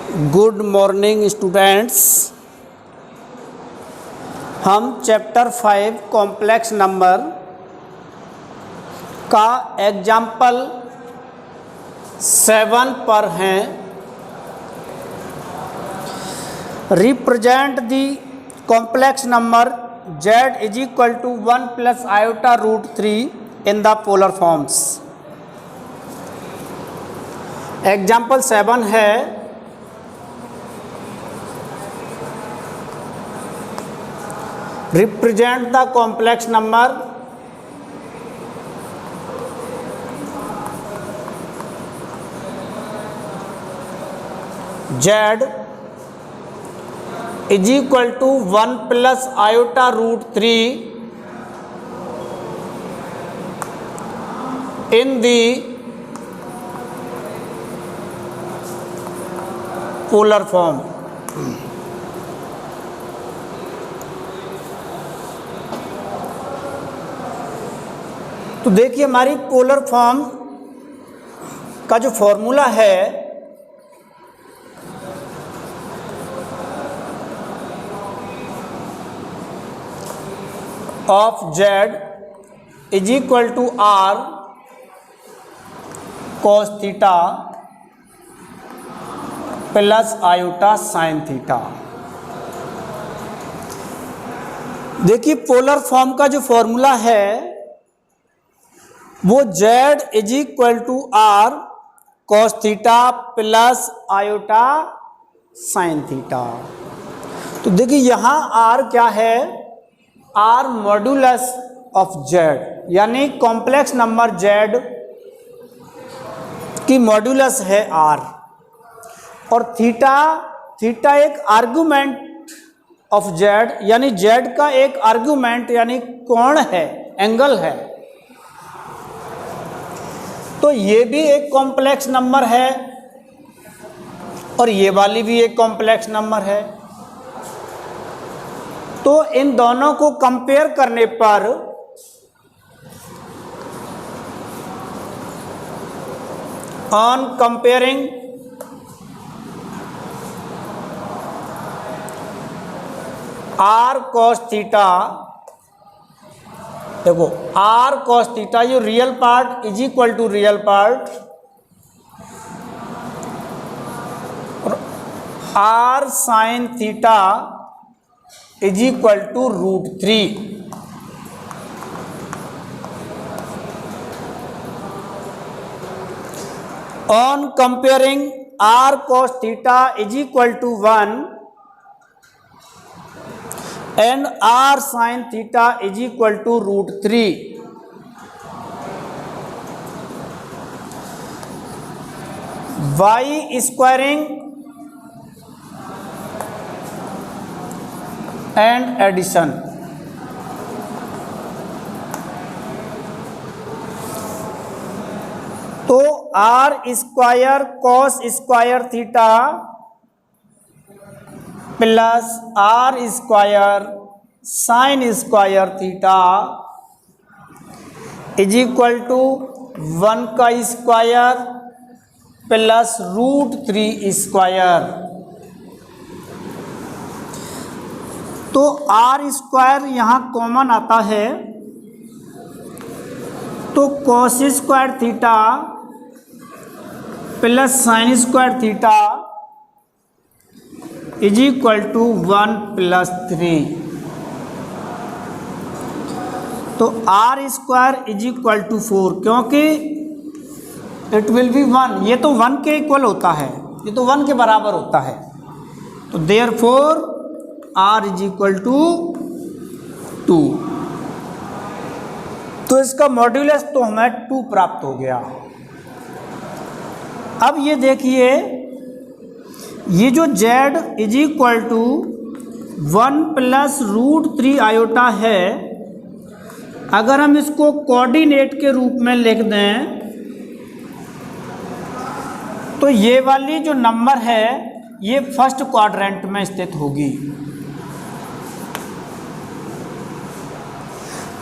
Good morning students. हम chapter 5 complex number का example 7 पर हैं। Represent the complex number z is equal to 1 plus iota root 3 in the polar forms. Example 7 है represent the complex number z is equal to 1 plus iota root 3 in the polar form। तो देखिए हमारी polar form का जो formula है of z is equal to r cos theta plus iota sine theta. देखिए polar form का जो formula है वो z is equal to r cos theta plus iota sine theta. तो देखिए यहाँ r क्या है, r मॉड्यूलस ऑफ z, यानी कॉम्प्लेक्स नंबर z की मॉड्यूलस है r, और थीटा एक आर्गुमेंट ऑफ z, यानी z का एक आर्गुमेंट यानी कोण है, एंगल है। तो ये भी एक कॉम्प्लेक्स नंबर है और ये वाली भी एक कॉम्प्लेक्स नंबर है। तो इन दोनों को कंपेयर करने पर on comparing r cos theta, देखो r cos थीटा ये real part is equal to real part और r sine theta is equal to root 3। On comparing r cos theta is equal to 1 and r sin theta is equal to root 3। y squaring and addition, तो r square cos square theta plus r square sine square theta is equal to 1 का square plus root 3 square. तो r square यहाँ common आता है, तो cos square theta plus sine square theta is equal to 1 plus 3। तो r square is equal to 4, क्योंकि it will B 1, ये तो 1 के इक्वल होता है, ये तो 1 के बराबर होता है। तो therefore r is equal to 2। तो इसका मॉड्यूलस तो हमें 2 प्राप्त हो गया। अब ये देखिए ये जो z is equal to 1 plus root 3 iota है, अगर हम इसको कोऑर्डिनेट के रूप में लिख दें तो ये वाली जो नंबर है ये फर्स्ट क्वाड्रेंट में स्थित होगी।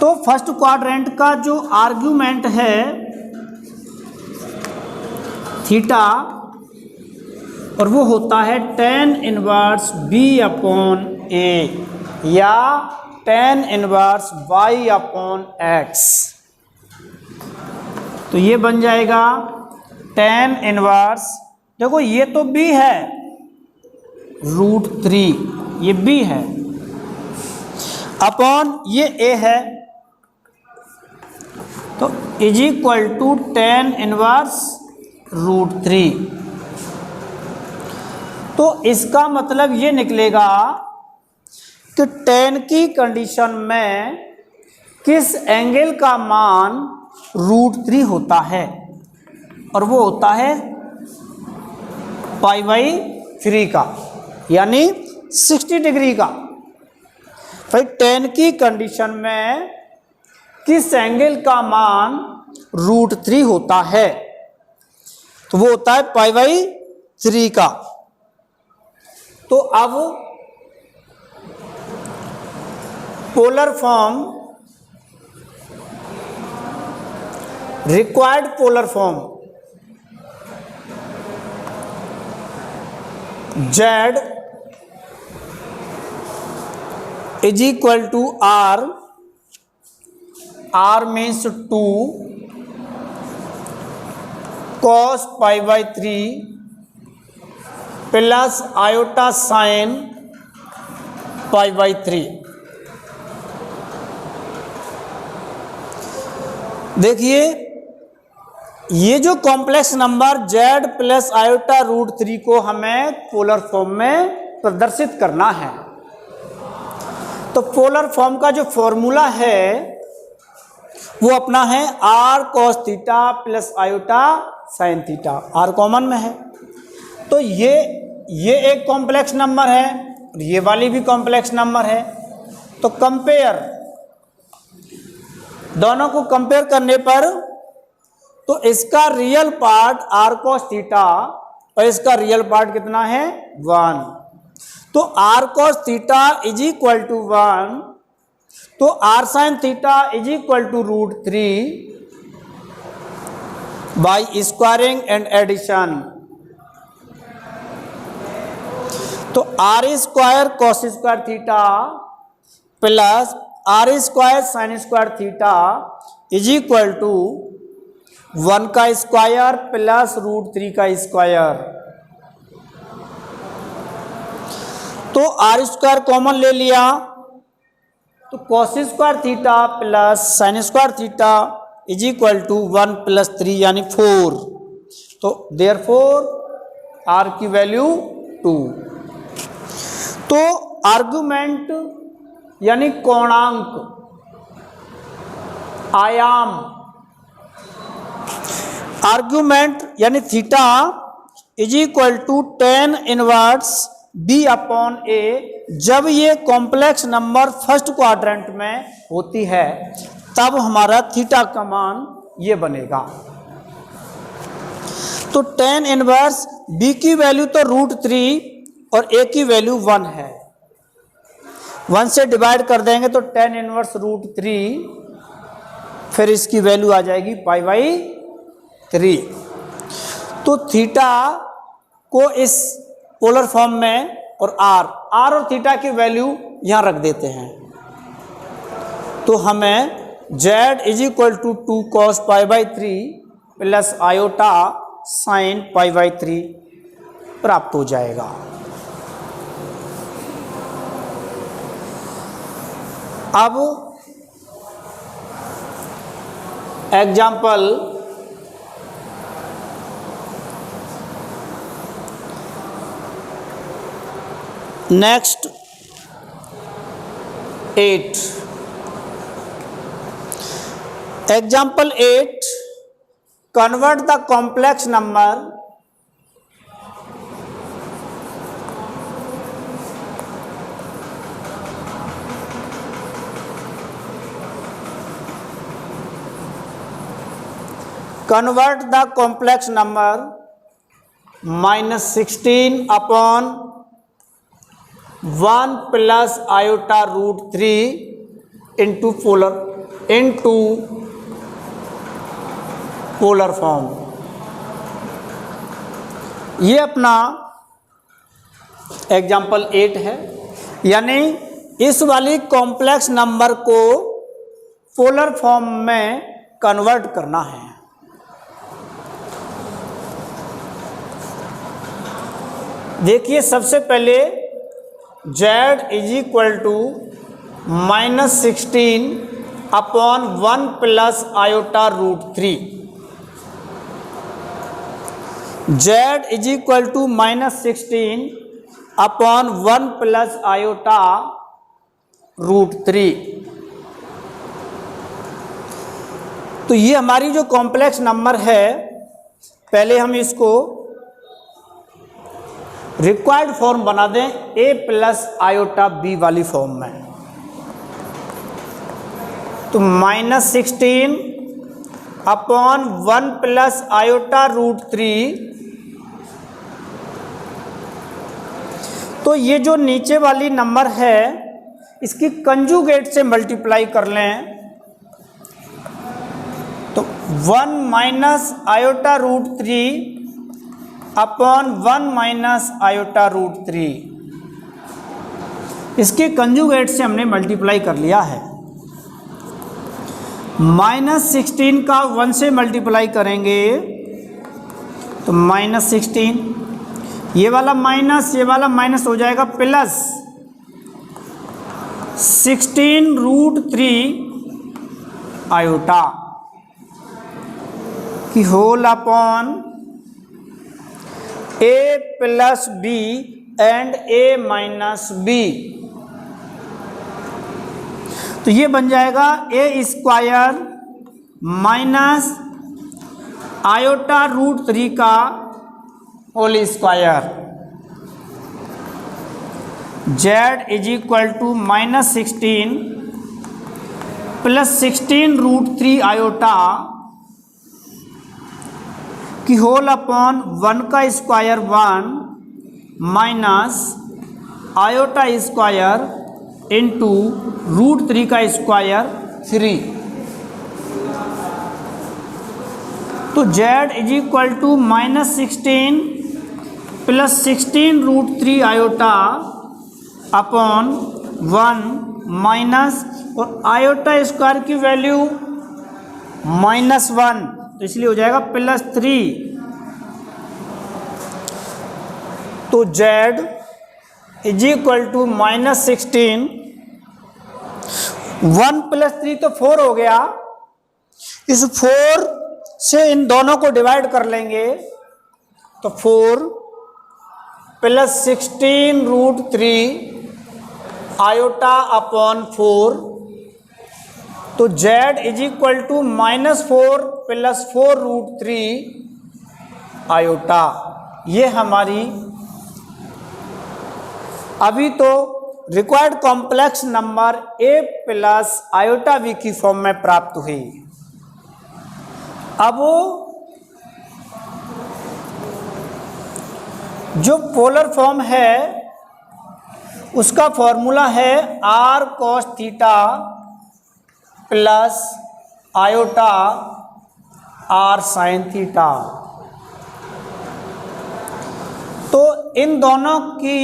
तो फर्स्ट क्वाड्रेंट का जो आर्ग्यूमेंट है थीटा और वो होता है tan inverse b upon a या tan inverse y upon x। तो ये बन जाएगा tan इनवर्स, देखो ये तो b है √3, ये b है, अपॉन ये a है, तो is equal to tan inverse √3। तो इसका मतलब ये निकलेगा कि tan की कंडीशन में किस एंगल का मान √3 होता है, और वो होता है π/3 का, यानी 60 डिग्री का। भाई tan की कंडीशन में किस एंगल का मान √3 होता है, तो वो होता है π/3 का। तो अब polar form, required polar form Z is equal to R, R means 2 cos π/3 plus iota sine π/3। देखिए ये जो complex number z plus iota √3 को हमें पोलर फॉर्म में प्रदर्शित करना है। तो पोलर फॉर्म का जो फॉर्मूला है वो अपना है r cos theta plus iota sine theta, r common में है। तो ये एक कॉम्प्लेक्स नंबर है और ये वाली भी कॉम्प्लेक्स नंबर है। तो कंपेयर, दोनों को कंपेयर करने पर तो इसका real part r cos theta और इसका रियल पार्ट कितना है 1। तो r cos theta is equal to 1, तो r sin theta is equal to √3 by squaring and addition. तो r square cos square theta plus r square sin square theta is equal to 1 का square plus √3 का square. तो r square common ले लिया, तो cos square theta plus sin square theta is equal to 1 + 3 यानी 4। तो therefore r की value 2। तो आर्गुमेंट यानी कोणांक, आयाम, आर्गुमेंट यानी theta is equal to tan inverse b upon a। जब ये कॉम्प्लेक्स नंबर फर्स्ट क्वाड्रेंट में होती है तब हमारा थीटा का मान ये बनेगा। तो tan इनवर्स b की वैल्यू तो √3 और a की वैल्यू 1 है, 1 से डिवाइड कर देंगे तो tan इनवर्स √3, फिर इसकी वैल्यू आ जाएगी π/3। तो थीटा को इस पोलर फॉर्म में और r और थीटा की वैल्यू यहां रख देते हैं। तो हमें z is equal to 2 cos π/3 plus iota sine π/3 प्राप्त हो जाएगा। अब example next 8। Example 8, convert the complex number convert the complex number -16 upon 1 plus iota √3 into polar form। ये अपना एग्जाम्पल 8 है। यानी इस वाली कॉम्प्लेक्स नंबर को पोलर फॉर्म में कन्वर्ट करना है। देखिए सबसे पहले z is equal to -16 upon 1 plus iota root 3। z is equal to -16 upon 1 plus iota root 3। तो ये हमारी जो कॉम्प्लेक्स नंबर है, पहले हम इसको रिक्वायर्ड फॉर्म बना दें a प्लस आयोटा b वाली फॉर्म में। तो -16 अपॉन 1 प्लस आयोटा रूट 3। तो ये जो नीचे वाली नंबर है इसकी कंजुगेट से मल्टीप्लाई कर लें तो 1 minus iota root 3 upon 1 minus iota root 3। इसके कंजुगेट से हमने मल्टीप्लाई कर लिया है। -16 का 1 से मल्टीप्लाई करेंगे तो -16, ये वाला माइनस हो जाएगा प्लस 16 रूट 3 आयोटा की whole upon a plus b and a minus b। तो ये बन जाएगा a square minus iota root 3 का whole square. z is equal to -16 plus 16 root 3 iota की होल अपॉन 1 का square 1 minus iota square into root 3 का square 3। तो z is equal to -16 plus 16 root 3 iota upon 1 minus, और iota square की value -1, तो इसलिए हो जाएगा +3। तो z इज इक्वल टू -16, 1 + 3 तो 4 हो गया। इस 4 से इन दोनों को डिवाइड कर लेंगे तो 4 प्लस 16 रूट 3 आयोटा अपॉन 4। तो z is equal to -4 plus 4 root 3 iota. ये हमारी अभी तो required complex number a plus iota v की फॉर्म में प्राप्त हुई। अब जो पोलर फॉर्म है उसका फॉर्मूला है r cos theta plus iota r sin theta. तो इन दोनों की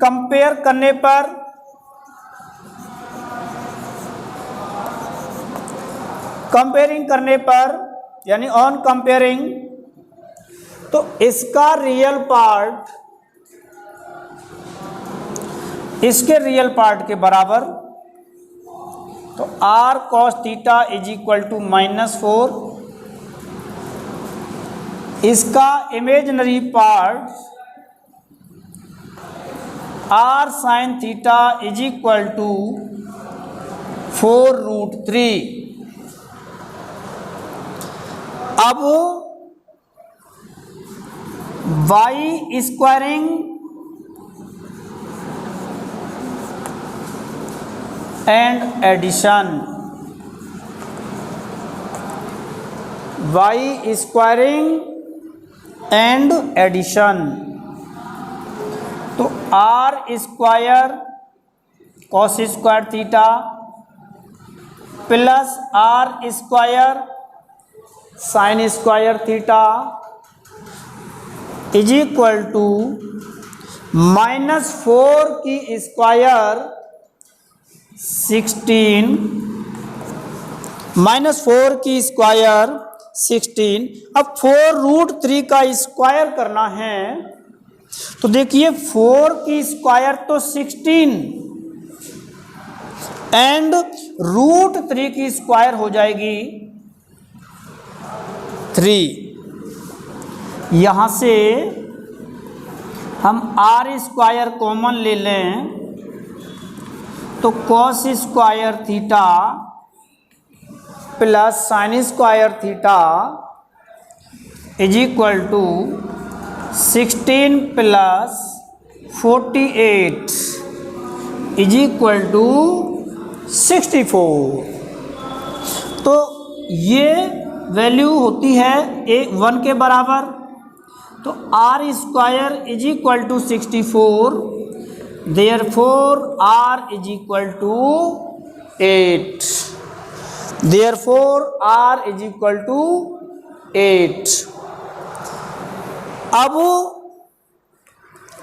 कंपेयर करने पर यानी ऑन कंपेयरिंग, तो इसका रियल पार्ट इसके रियल पार्ट के बराबर। तो r cos theta is equal to -4, इसका imaginary part r sin theta is equal to 4 root 3। अब y squaring and addition, y squaring and addition. तो r square cos square theta plus r square sine square theta is equal to -4 की square 16, -4 की square 16। अब 4√3 का square करना है, तो देखिए 4 की स्क्वायर तो 16 एंड √3 की स्क्वायर हो जाएगी 3। यहां से हम r स्क्वायर कॉमन ले लें तो cos square theta plus sine square theta is equal to 16 plus 48 is equal to 64। तो ये वैल्यू होती है 1 के बराबर। तो r square is equal to 64, therefore r is equal to 8, therefore r is equal to 8। अब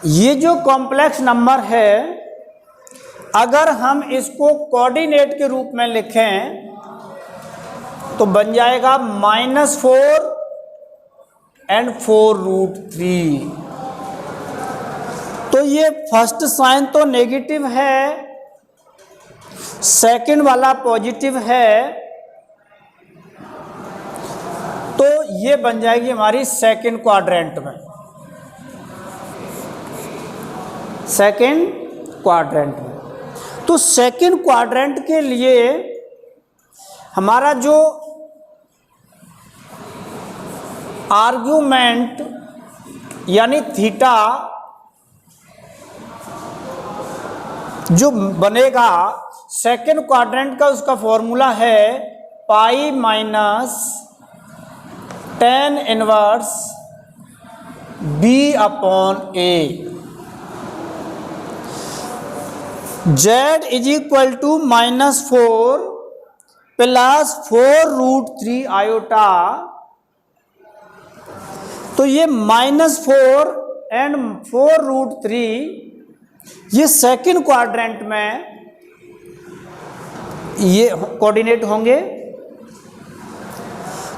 ये जो कॉम्प्लेक्स नंबर है, अगर हम इसको कोऑर्डिनेट के रूप में लिखें तो बन जाएगा -4 एंड 4√3। तो ये फर्स्ट साइन तो नेगेटिव है, सेकंड वाला पॉजिटिव है, तो ये बन जाएगी हमारी सेकंड क्वाड्रेंट में, सेकंड क्वाड्रेंट में। तो सेकंड क्वाड्रेंट के लिए हमारा जो आर्ग्यूमेंट यानी थीटा जो बनेगा सेकंड क्वाड्रेंट का, उसका फॉर्मूला है pi minus tan inverse b upon a। z is equal to -4 plus 4√3 iota. तो ये -4 एंड 4√3 ये सेकंड क्वाड्रेंट में ये कोऑर्डिनेट होंगे।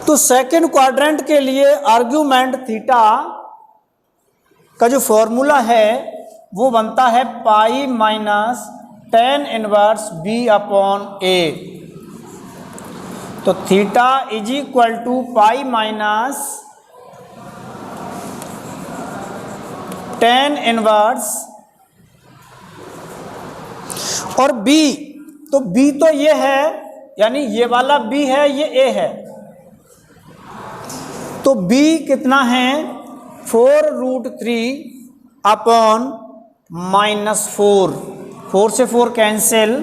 तो सेकंड क्वाड्रेंट के लिए आर्ग्यूमेंट थीटा का जो फॉर्मूला है वो बनता है pi minus tan inverse b upon a। तो theta is equal to pi minus tan inverse और b, तो b तो ये है, यानी ये वाला b है, ये a है। तो b कितना है 4√3 अपॉन -4, 4 से 4 कैंसिल।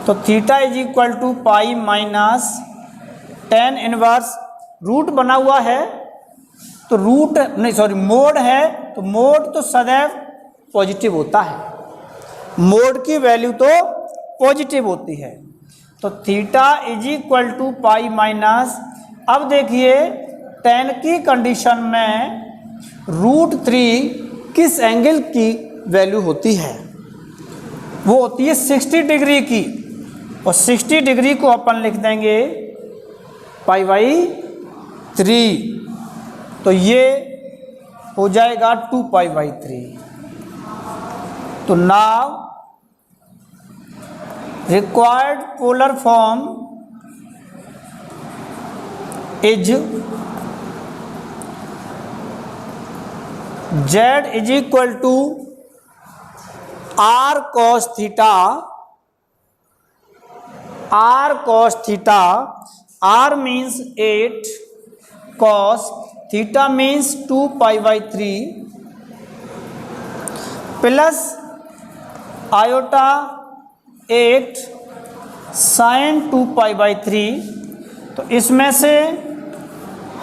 तो theta is equal to pi minus tan inverse, root बना हुआ है तो रूट नहीं, सॉरी मोड है, तो मोड तो सदैव पॉजिटिव होता है, मोड की वैल्यू तो पॉजिटिव होती है। तो theta is equal to pi minus, अब देखिए tan की कंडीशन में √3 किस एंगल की वैल्यू होती है, वो होती है 60 डिग्री की, और 60 डिग्री को अपन लिख देंगे π/3। तो ये हो जाएगा 2π/3। तो now required polar form is z is equal to r cos theta, r cos theta, r means 8, cos theta means 2π/3 plus iota 8 sine 2π/3। तो इसमें से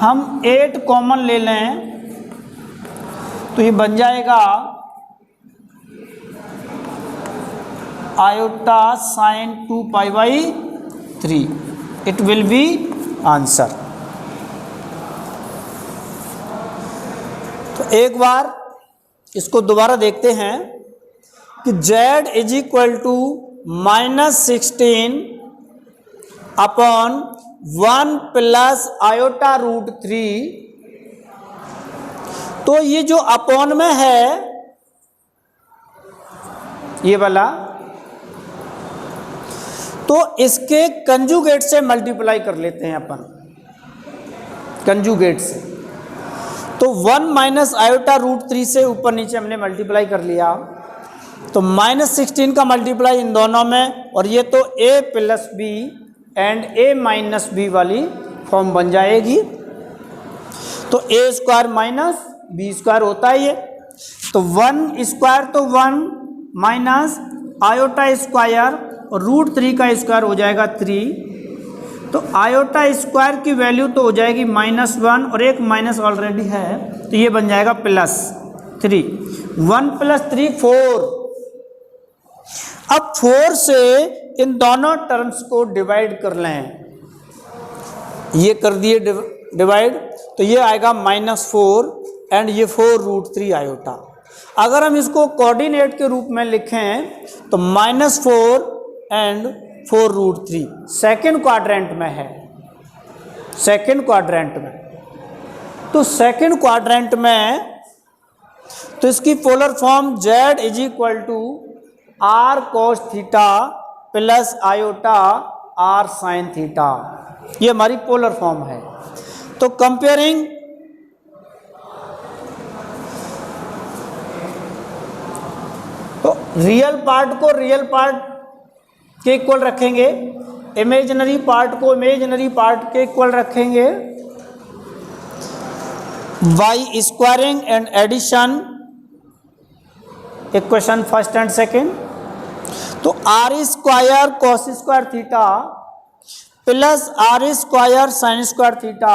हम 8 कॉमन ले लें तो ये बन जाएगा iota sine 2π/3। It will be answer. तो एक बार इसको दोबारा देखते हैं कि z is equal to -16 upon 1 plus iota root 3। तो ये जो अपॉन में है ये वाला, तो इसके कंजुगेट से मल्टीप्लाई कर लेते हैं अपन, कंजुगेट से। तो 1 माइनस आयोटा रूट 3 से ऊपर नीचे हमने मल्टीप्लाई कर लिया, तो -16 का मल्टीप्लाई इन दोनों में, और ये तो a plus B and a minus B वाली फॉर्म बन जाएगी। तो a square minus B square होता है ये, तो 1 स्क्वायर तो 1 माइनस आयोटा स्क्वायर और रूट 3 का स्क्वायर हो जाएगा 3। तो आयोटा स्क्वायर की वैल्यू तो हो जाएगी -1 और एक माइनस ऑलरेडी है, तो ये बन जाएगा +3। 1 + 3 4। अब 4 से इन दोनों टर्म्स को डिवाइड कर लें, ये कर दिए डिवाइड, तो ये आएगा -4 एंड ये 4 रूट 3 आयोटा। अगर हम इसको कोऑर्डिनेट के रूप में लिखें तो -4 एंड 4 रूट 3 सेकेंड क्वाड्रेंट में है, सेकेंड क्वाड्रेंट में। तो सेकेंड क्वाड्रेंट में तो इसकी polar form z is equal to r cos theta plus iota r sin theta, ये हमारी पोलर फॉर्म है। तो कंपेयरिंग तो रियल पार्ट को रियल पार्ट के इक्वल रखेंगे, इमेजिनरी पार्ट को इमेजिनरी पार्ट के इक्वल रखेंगे। y squaring and addition equation first and second. तो r square cos square theta plus r square sine square theta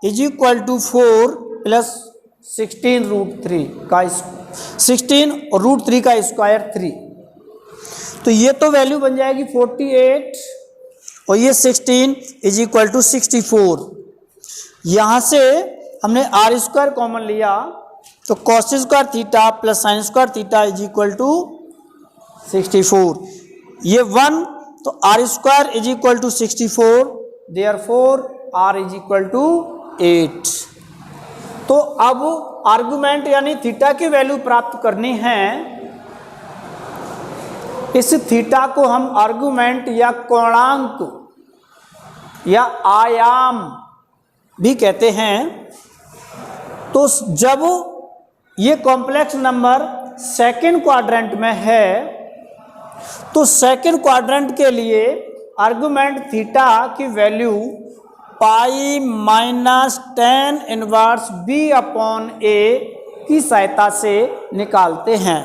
is equal to 4 plus 16 root 3 का 16 और root 3 का square 3। तो ये तो वैल्यू बन जाएगी 48 और ये 16 इज इक्वल टू 64। यहाँ से हमने आर स्क्वायर कॉमन लिया, तो cos square theta plus sine square theta is equal to 64। ये 1 तो R square is equal to 64, therefore R is equal to 8। तो अब आर्गुमेंट यानी थीटा की वैल्यू प्राप्त करनी है। इस थीटा को हम आर्गुमेंट या कोणांक या आयाम भी कहते हैं। तो जब ये कॉम्प्लेक्स नंबर सेकेंड क्वाड्रेंट में है, तो सेकेंड क्वाड्रेंट के लिए आर्गुमेंट थीटा की value pi minus tan inverse b upon a की सहायता से निकालते हैं।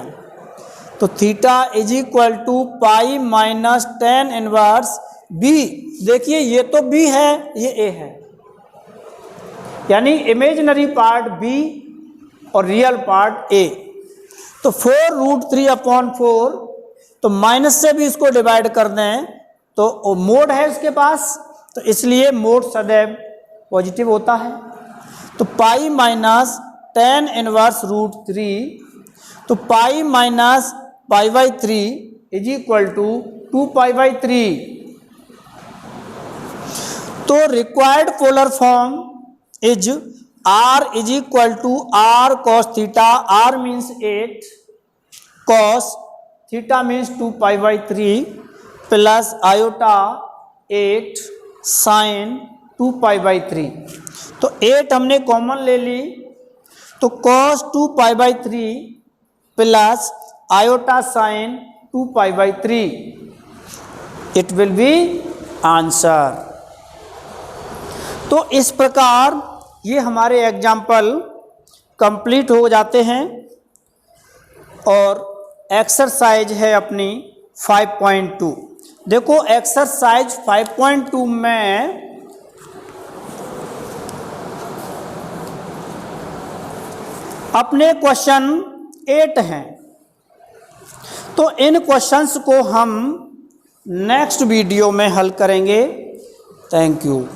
तो theta is equal to pi minus tan inverse b। देखिए ये तो b है, ये a है, यानी इमेजिनरी पार्ट b और रियल पार्ट a। तो 4 रूट 3 अपॉन 4, तो माइनस से भी इसको डिवाइड कर दें तो मोड है इसके पास, तो इसलिए मोड सदैव पॉजिटिव होता है। तो pi minus tan inverse root 3, तो pi minus pi by 3 is equal to 2 pi by 3। तो required polar form is r is equal to r cos theta, r means 8, cos theta means 2 pi by 3 plus iota 8 sine 2 pi by 3। तो 8 हमने common ले ली, तो cos 2 pi by 3 plus iota sign 2 pi by 3, it will be answer. तो इस प्रकार ये हमारे example complete हो जाते हैं और एक्सरसाइज है अपनी 5.2। देखो एक्सरसाइज 5.2 में अपने क्वेश्चन 8 हैं। तो इन क्वेश्चंस को हम नेक्स्ट वीडियो में हल करेंगे। Thank you.